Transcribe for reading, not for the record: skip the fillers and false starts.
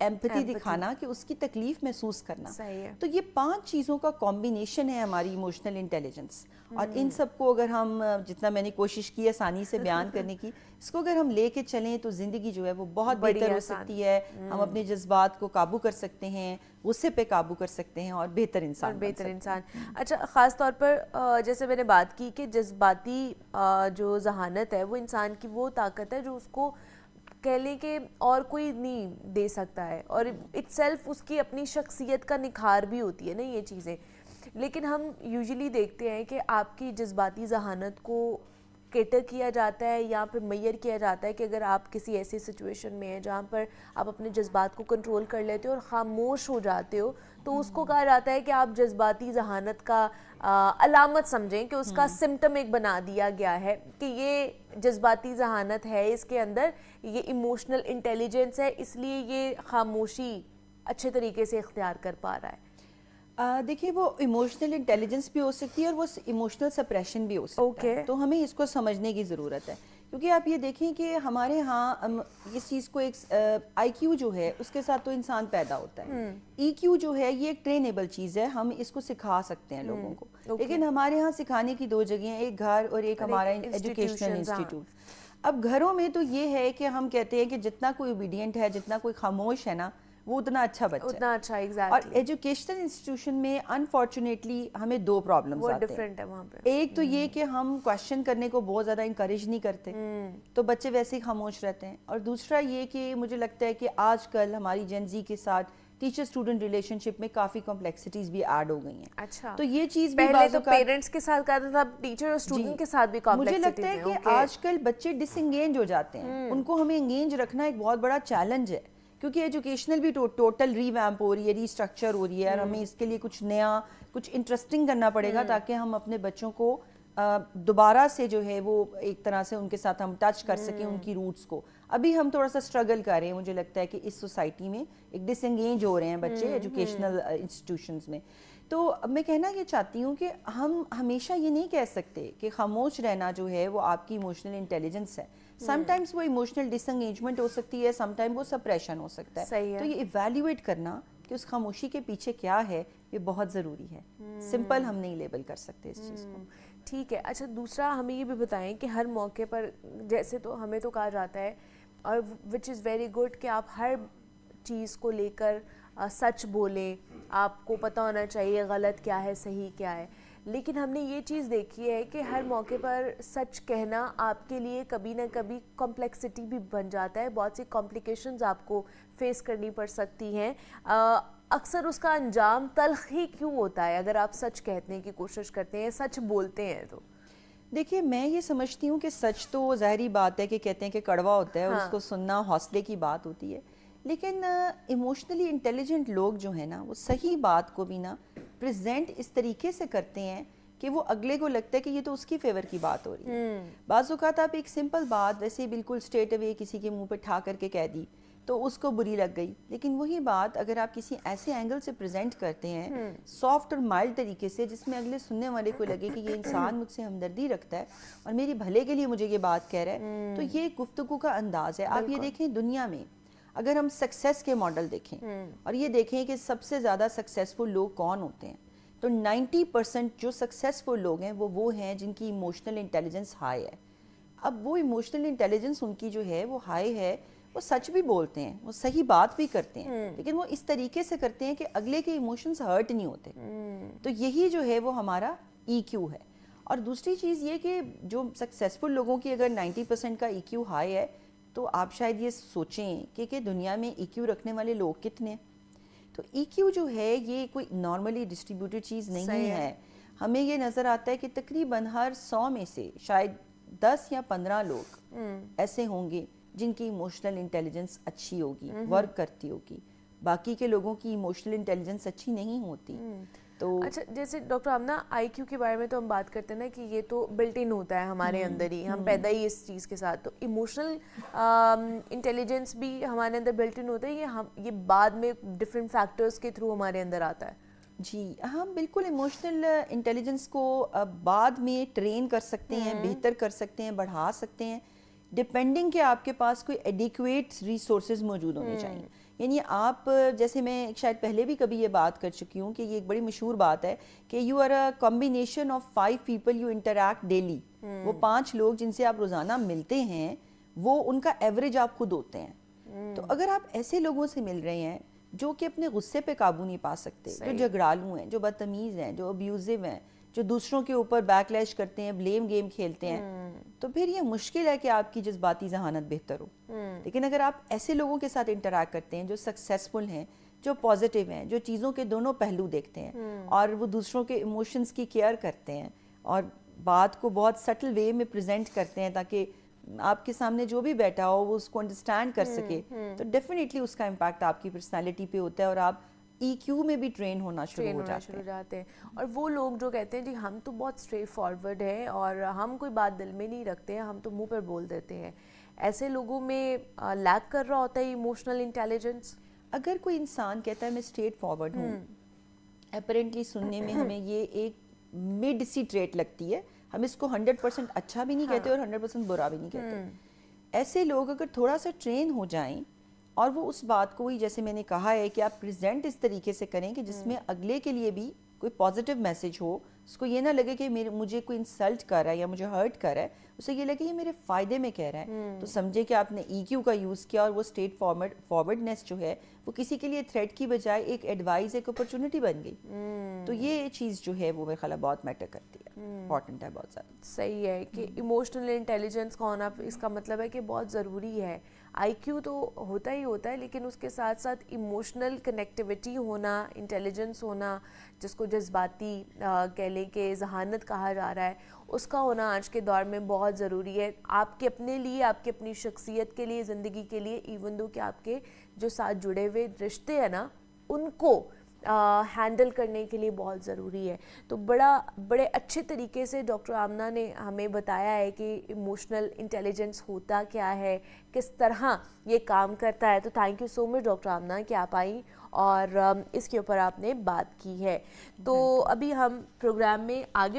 Empathy دکھانا, کہ اس کی تکلیف محسوس کرنا. صحیح ہے. تو یہ 5 چیزوں کا کمبینیشن ہے ہماری ایموشنل انٹیلیجنس, اور ان سب کو اگر ہم, جتنا میں نے کوشش کی آسانی سے بیان کرنے کی, اس کو اگر ہم لے کے چلیں تو زندگی جو ہے وہ بہت بہتر ہو سکتی ہے. ہم اپنے جذبات کو قابو کر سکتے ہیں, غصے پہ قابو کر سکتے ہیں, اور بہتر انسان بن سکتے ہیں. اچھا, خاص طور پر جیسے میں نے بات کی کہ جذباتی جو ذہانت ہے وہ انسان کی وہ طاقت ہے جو اس کو کہہ لیں کہ اور کوئی نہیں دے سکتا ہے, اور اٹ سیلف اس کی اپنی شخصیت کا نکھار بھی ہوتی ہے نا یہ چیزیں. لیکن ہم یوزلی دیکھتے ہیں کہ آپ کی جذباتی ذہانت کو کیٹر کیا جاتا ہے یا پھر معیار کیا جاتا ہے کہ اگر آپ کسی ایسی سچویشن میں ہیں جہاں پر آپ اپنے جذبات کو کنٹرول کر لیتے ہو اور خاموش ہو جاتے ہو, تو اس کو کہا جاتا ہے کہ آپ جذباتی ذہانت کا علامت سمجھیں, کہ اس کا سمٹم ایک بنا دیا گیا ہے کہ یہ جذباتی ذہانت ہے, اس کے اندر یہ ایموشنل انٹیلیجنس ہے, اس لیے یہ خاموشی اچھے طریقے سے اختیار کر پا رہا ہے. دیکھیے, وہ ایموشنل انٹیلیجنس بھی ہو سکتی ہے اور وہ ایموشنل سپریشن بھی ہو سکتا ہے. تو ہمیں اس کو سمجھنے کی ضرورت ہے, کیونکہ آپ یہ دیکھیں کہ ہمارے ہاں اس چیز کو, ایک آئی کیو جو ہے اس کے ساتھ تو انسان پیدا ہوتا ہے. ای کیو جو ہے یہ ایک ٹرینیبل چیز ہے, ہم اس کو سکھا سکتے ہیں لوگوں کو, لیکن ہمارے ہاں سکھانے کی 2 جگہیں ہیں, ایک گھر اور ایک ہمارا ایجوکیشنل انسٹیٹیوٹ. اب گھروں میں تو یہ ہے کہ ہم کہتے ہیں کہ جتنا کوئی اوبیڈینٹ ہے, جتنا کوئی خاموش ہے نا, وہ اتنا اچھا بچہ ہے, اتنا اچھا. اور ایجوکیشنل انسٹیٹیوشن میں انفارچونیٹلی ہمیں 2 پرابلمز آتے ہیں. ڈفرینٹ ہے وہاں پہ. ایک تو یہ کہ ہم کویشچن کرنے کو بہت زیادہ انکریج نہیں کرتے, تو بچے ویسے ہی خاموش رہتے ہیں. اور دوسرا یہ کہ مجھے لگتا ہے کہ آج کل ہماری جین زی کے ساتھ ٹیچر اسٹوڈنٹ ریلیشن شپ میں کافی کمپلیکسٹیز بھی ایڈ ہو گئی ہیں. اچھا, تو یہ چیز بھی پہلے تو پیرنٹس کے ساتھ کرتا تھا, ٹیچر اور اسٹوڈنٹ کے ساتھ بھی مجھے کمپلیکسٹیز لگتا ہے کہ آج کل بچے ڈس انگیج ہو جاتے ہیں. ان کو ہمیں انگیج رکھنا ایک بہت بڑا چیلنج ہے, کیونکہ ایجوکیشنل بھی ٹوٹل ری ویمپ ہو رہی ہے, ری اسٹرکچر ہو رہی ہے, اور ہمیں اس کے لیے کچھ نیا, کچھ انٹرسٹنگ کرنا پڑے گا تاکہ ہم اپنے بچوں کو دوبارہ سے جو ہے وہ ایک طرح سے ان کے ساتھ ہم ٹچ کر سکیں ان کی روٹس کو. ابھی ہم تھوڑا سا اسٹرگل کر رہے ہیں, مجھے لگتا ہے کہ اس سوسائٹی میں ایک ڈس انگیج ہو رہے ہیں بچے ایجوکیشنل انسٹیٹیوشنز میں. تو اب میں کہنا یہ چاہتی ہوں کہ ہم ہمیشہ یہ نہیں کہہ سکتے کہ خاموش رہنا جو ہے وہ آپ کی ایموشنل انٹیلیجنس ہے. سم ٹائمز وہ ایموشنل ڈس انگیجمنٹ ہو سکتی ہے, سم ٹائم وہ سپریشن ہو سکتا ہے. تو یہ ایویلیویٹ کرنا کہ اس خاموشی کے پیچھے کیا ہے, یہ بہت ضروری ہے. سمپل ہم نہیں لیبل کر سکتے اس چیز کو. ٹھیک ہے. اچھا, دوسرا ہمیں یہ بھی بتائیں کہ ہر موقع پر جیسے تو ہمیں تو کہا جاتا ہے, اور وچ از ویری گڈ, کہ آپ ہر چیز کو لے کر سچ بولیں, آپ کو پتہ ہونا چاہیے غلط کیا ہے صحیح کیا ہے. لیکن ہم نے یہ چیز دیکھی ہے کہ ہر موقع پر سچ کہنا آپ کے لیے کبھی نہ کبھی کمپلیکسٹی بھی بن جاتا ہے, بہت سی کمپلیکیشنز آپ کو فیس کرنی پڑ سکتی ہیں. اکثر اس کا انجام تلخ ہی کیوں ہوتا ہے اگر آپ سچ کہنے کی کوشش کرتے ہیں, سچ بولتے ہیں تو؟ دیکھیے, میں یہ سمجھتی ہوں کہ سچ تو ظاہری بات ہے کہ کہتے ہیں کہ کڑوا ہوتا ہے, اور اس کو سننا حوصلے کی بات ہوتی ہے. لیکن ایموشنلی انٹیلیجنٹ لوگ جو ہیں نا, وہ صحیح بات کو بھی نا پریزنٹ اس طریقے سے کرتے ہیں کہ وہ اگلے کو لگتا ہے کہ یہ تو اس کی فیور کی بات ہو رہی ہے. بعض اوقات آپ ایک سمپل بات ویسے بالکل اسٹریٹ اوے کسی کے منہ پہ ٹھا کر کے کہہ دی تو اس کو بری لگ گئی, لیکن وہی بات اگر آپ کسی ایسے اینگل سے پریزنٹ کرتے ہیں سافٹ اور مائلڈ طریقے سے, جس میں اگلے سننے والے کو لگے کہ یہ انسان مجھ سے ہمدردی رکھتا ہے اور میری بھلے کے لیے مجھے یہ بات کہہ رہا ہے, تو یہ گفتگو کا انداز ہے. آپ یہ دیکھیں دنیا میں اگر ہم سکسیس کے ماڈل دیکھیں اور یہ دیکھیں کہ سب سے زیادہ سکسیسفل لوگ کون ہوتے ہیں, تو 90% جو سکسیسفل لوگ ہیں وہ ہیں جن کی ایموشنل انٹیلیجنس ہائی ہے. اب وہ ایموشنل انٹیلیجنس ان کی جو ہے وہ ہائی ہے, وہ سچ بھی بولتے ہیں, وہ صحیح بات بھی کرتے ہیں, لیکن وہ اس طریقے سے کرتے ہیں کہ اگلے کے ایموشنز ہرٹ نہیں ہوتے. تو یہی جو ہے وہ ہمارا ای کیو ہے. اور دوسری چیز یہ کہ جو سکسیسفل لوگوں کی اگر 90% کا ای کیو ہائی ہے, تو آپ شاید یہ سوچیں کہ دنیا میں ای کیو رکھنے والے لوگ کتنے ہیں. تو ای کیو جو ہے یہ کوئی نارملی ڈسٹریبیوٹیڈ چیز نہیں ہے. ہمیں یہ نظر آتا ہے کہ تقریباً ہر 100 میں سے شاید 10 یا 15 لوگ ایسے ہوں گے جن کی ایموشنل انٹیلیجنس اچھی ہوگی, ورک کرتی ہوگی. باقی کے لوگوں کی ایموشنل انٹیلیجنس اچھی نہیں ہوتی. تو اچھا, جیسے ڈاکٹر آمنہ, آئی کیو کے بارے میں تو ہم بات کرتے ہیں نا کہ یہ تو بلٹ ان ہوتا ہے ہمارے اندر ہی, ہم پیدا ہی اس چیز کے ساتھ. تو ایموشنل انٹیلیجنس بھی ہمارے اندر بلٹ ان ہوتا ہے, یہ بعد میں ڈفرینٹ فیکٹرز کے تھرو ہمارے اندر آتا ہے؟ جی ہاں بالکل, ایموشنل انٹیلیجنس کو بعد میں ٹرین کر سکتے ہیں, بہتر کر سکتے ہیں, بڑھا سکتے ہیں, ڈپینڈنگ کہ آپ کے پاس کوئی ایڈیکویٹ ریسورسز موجود ہونے چاہیے. یعنی آپ جیسے میں شاید پہلے بھی کبھی یہ بات کر چکی ہوں کہ یہ ایک بڑی مشہور بات ہے کہ you are a combination of 5 people you interact daily. وہ 5 لوگ جن سے آپ روزانہ ملتے ہیں وہ ان کا ایوریج آپ خود ہوتے ہیں. تو اگر آپ ایسے لوگوں سے مل رہے ہیں جو کہ اپنے غصے پہ قابو نہیں پا سکتے, جو جھگڑالو ہیں, جو بدتمیز ہیں, جو ابیوزو ہیں, جو دوسروں کے اوپر بیک لیش کرتے ہیں, بلیم گیم کھیلتے ہیں, تو پھر یہ مشکل ہے کہ آپ کی جذباتی ذہانت بہتر ہو. لیکن اگر آپ ایسے لوگوں کے ساتھ انٹریکٹ کرتے ہیں جو سکسیسفل ہیں, جو پازیٹیو ہیں, جو چیزوں کے دونوں پہلو دیکھتے ہیں اور وہ دوسروں کے ایموشنز کی کیئر کرتے ہیں اور بات کو بہت سٹل وے میں پریزنٹ کرتے ہیں تاکہ آپ کے سامنے جو بھی بیٹھا ہو وہ اس کو انڈرسٹینڈ کر سکے, تو ڈیفینیٹلی اس کا امپیکٹ آپ کی پرسنالٹی پہ ہوتا ہے اور آپ ای کیو میں بھی ٹرین ہونا شروع ہو جاتے ہیں. اور وہ لوگ جو کہتے ہیں جی ہم تو بہت اسٹریٹ فارورڈ ہیں اور ہم کوئی بات دل میں نہیں رکھتے ہیں, ہم تو منہ پر بول دیتے ہیں, ایسے لوگوں میں لیک کر رہا ہوتا ہے ایموشنل انٹیلیجنس. اگر کوئی انسان کہتا ہے میں اسٹریٹ فارورڈ ہوں, اپیرنٹلی سننے میں ہمیں یہ ایک مڈ سی ٹریٹ لگتی ہے, ہم اس کو 100% اچھا بھی نہیں کہتے اور 100% برا بھی نہیں کہتے. ایسے لوگ اگر تھوڑا سا ٹرین ہو جائیں اور وہ اس بات کو ہی جیسے میں نے کہا ہے کہ آپ پریزنٹ اس طریقے سے کریں کہ جس میں اگلے کے لیے بھی کوئی پازیٹیو میسج ہو, اس کو یہ نہ لگے کہ مجھے کوئی انسلٹ کر رہا ہے یا مجھے ہرٹ کر رہا ہے, اسے یہ لگے یہ میرے فائدے میں کہہ رہا ہے, تو سمجھے کہ آپ نے ای کیو کا یوز کیا اور وہ اسٹیٹ فارورڈنیس جو ہے وہ کسی کے لیے تھریٹ کی بجائے ایک ایڈوائز, ایک اپرچونٹی بن گئی. تو یہ چیز جو ہے وہ میرے خیال بہت میٹر کرتی ہے, امپورٹنٹ ہے بہت زیادہ. صحیح ہے کہ ایموشنل انٹیلیجنس کا ہونا اس کا مطلب ہے کہ بہت ضروری ہے. آئی کیو تو ہوتا ہی ہوتا ہے لیکن اس کے ساتھ ساتھ ایموشنل کنیکٹیوٹی ہونا, انٹیلیجنس ہونا, جس کو جذباتی کہہ لیں کہ ذہانت کہا جا رہا ہے, اس کا ہونا آج کے دور میں بہت ضروری ہے آپ کے اپنے لیے, آپ کی اپنی شخصیت کے لیے, زندگی کے لیے, ایون دو کہ آپ کے جو ساتھ جڑے ہوئے رشتے ہیں نا ان کو ہینڈل کرنے کے لیے بہت ضروری ہے. تو بڑے اچھے طریقے سے ڈاکٹر آمنہ نے ہمیں بتایا ہے کہ ایموشنل انٹیلیجنس ہوتا کیا ہے, کس طرح یہ کام کرتا ہے. تو thank you so much doctor Amna کہ آپ آئیں اور اس کے اوپر آپ نے بات کی ہے. تو ابھی ہم پروگرام میں آگے